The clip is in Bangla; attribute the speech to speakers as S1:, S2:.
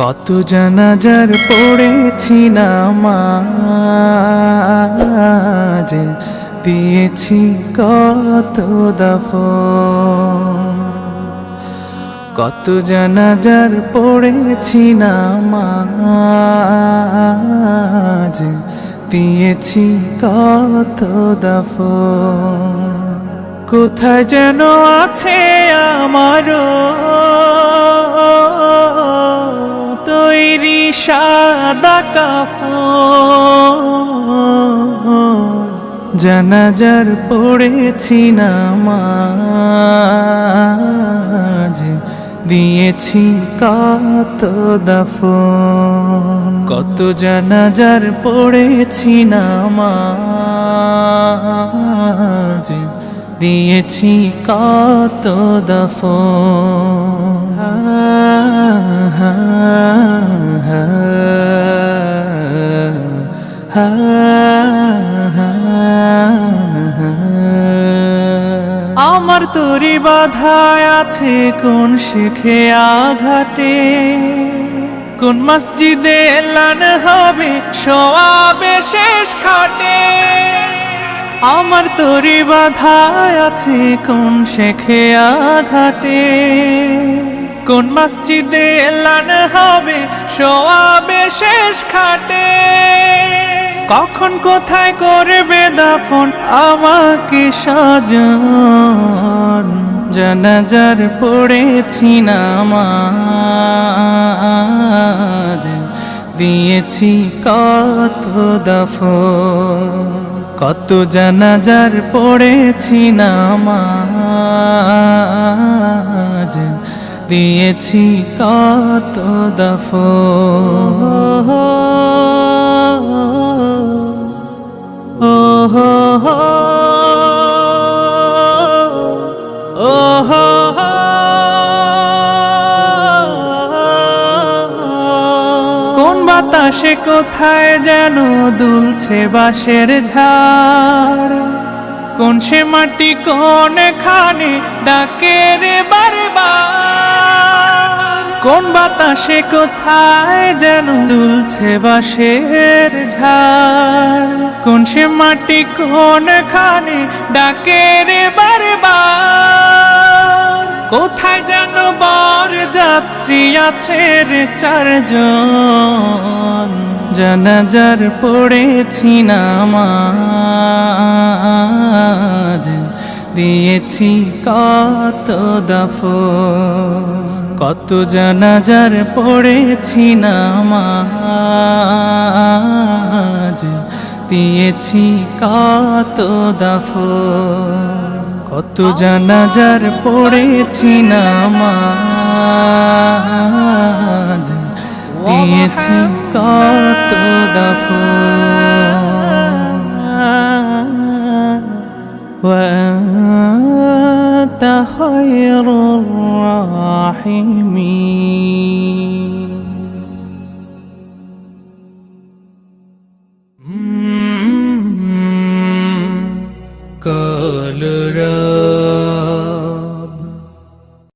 S1: কত জানাজার পড়েছি নামাজ, দিয়েছি কত দাফন। কত জানাজার পড়েছি নামাজ, দিয়েছি কত দাফন। কোথায় যেন আছে আমারও তৈরি সাদা কাফন। জানাজার পড়েছি নামাজ, দিয়েছি কত দাফন। কত জানাজার পড়েছি নামাজ, দিয়েছি কত দাফন। আমার তরি বাধায় আছে কোন শেখে আঘাটে, কোন মসজিদে এলান হবে সওয়াবে শেষ খাটে। আমার তরি বাধায় আছে কোন শেখে আঘাটে, কোন মসজিদে এলান হবে সওয়াবে শেষ খাটে। কখন কোথায় করবে দাফন আমাকে সাজান। জানাজার পড়েছি নামাজ, দিয়েছি কত দাফন। কত জানাজার পড়েছি নামাজ, দিয়েছি কত দাফন। কোন বাতাসে কোথায় যেন দুলছে বাঁশের ঝাড়, কোন সে মাটি কোন খানে ডাকে রে বারবার। কোন বাতাসে কোথায় যেন দুলছে বাঁশের ঝাড়, কোন সে মাটি কোন খানে ডাকে রে বারবার। কোথায় যেন বর যাত্রী আছে রে চারজন। জানাজার পড়েছি নামাজ, দিয়েছি কত দাফন। কত জানাজার পড়েছি নামাজ, দিয়েছি কত দাফন। কত জানাজার পড়েছি নামাজ, দিয়েছি কত দাফন। وأنت خير الراحمين।